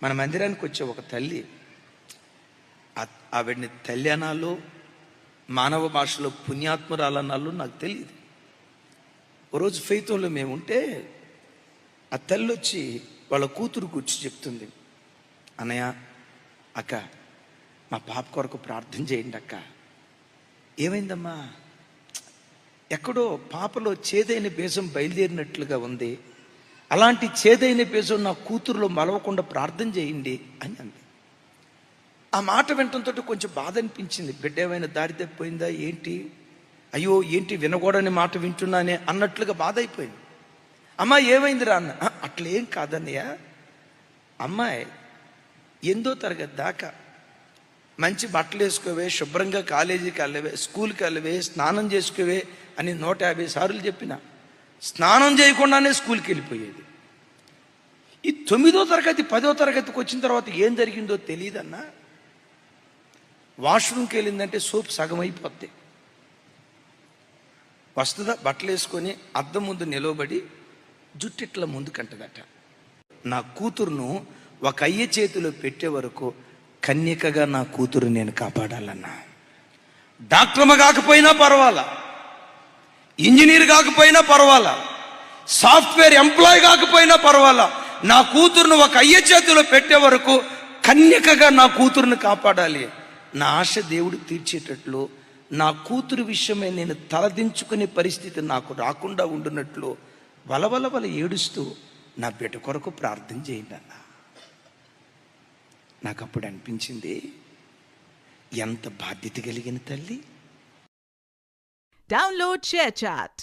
మన మందిరానికి వచ్చే ఒక తల్లి, ఆవిడని తల్లి అనాలో మానవ భాషలో పుణ్యాత్మురాలన్నాలో నాకు తెలియదు. ఓ రోజు ఫెయితోలో మేము ఉంటే ఆ తల్లి వచ్చి వాళ్ళ కూతురు కూర్చి చెప్తుంది, అన్నయ్య అక్క మా పాప కొరకు ప్రార్థన చేయండి అక్క. ఏమైందమ్మా? ఎక్కడో పాపలో చేదైన బీజం బయలుదేరినట్లుగా ఉంది, అలాంటి చేదైన బీజం నా కూతురులో మలవకుండా ప్రార్థన చేయండి అని అంది. ఆ మాట వినటంతో కొంచెం బాధ అనిపించింది. బిడ్డ ఏమైనా దారి తప్పిపోయిందా ఏంటి, అయ్యో ఏంటి వినకూడని మాట వింటున్నానే అన్నట్లుగా బాధ అయిపోయింది. అమ్మ ఏమైందిరా అన్న. అట్లేం కాదన్నయ్య, అమ్మాయి 8వ తరగతి దాకా మంచి బట్టలు వేసుకోవే, శుభ్రంగా కాలేజీకి వెళ్ళవే, స్కూల్కి వెళ్ళవే, స్నానం చేసుకోవే అని 150 సార్లు చెప్పిన స్నానం చేయకుండానే స్కూల్కి వెళ్ళిపోయేది. ఈ 9వ తరగతి 10వ తరగతికి వచ్చిన తర్వాత ఏం జరిగిందో తెలియదన్నా. వాష్రూమ్కి వెళ్ళిందంటే సోప్ సగం అయిపోద్ది. వస్తుందా బట్టలు వేసుకొని అద్దం ముందు నిలవబడి జుట్టిట్ల ముందుకంటదట. నా కూతురును ఒక అయ్య చేతిలో పెట్టే వరకు కన్యకగా నా కూతురు నేను కాపాడాలన్నా. డాక్టర్మ కాకపోయినా పర్వాలా, ఇంజనీర్ కాకపోయినా పర్వాలా, సాఫ్ట్వేర్ ఎంప్లాయ్ కాకపోయినా పర్వాలా, నా కూతురును ఒక అయ్య చేతిలో పెట్టే వరకు కన్యకగా నా కూతురుని కాపాడాలి. నా ఆశ దేవుడు తీర్చేటట్లు, నా కూతురు విషయమై నేను తలదించుకునే పరిస్థితి నాకు రాకుండా ఉండునట్లు వలవల ఏడుస్తూ నా బిడ్డ కొరకు ప్రార్థన చేయండి అన్న. నాకు అప్పుడు అనిపించింది, ఎంత బాధ్యత కలిగిన తల్లి. Download ShareChat.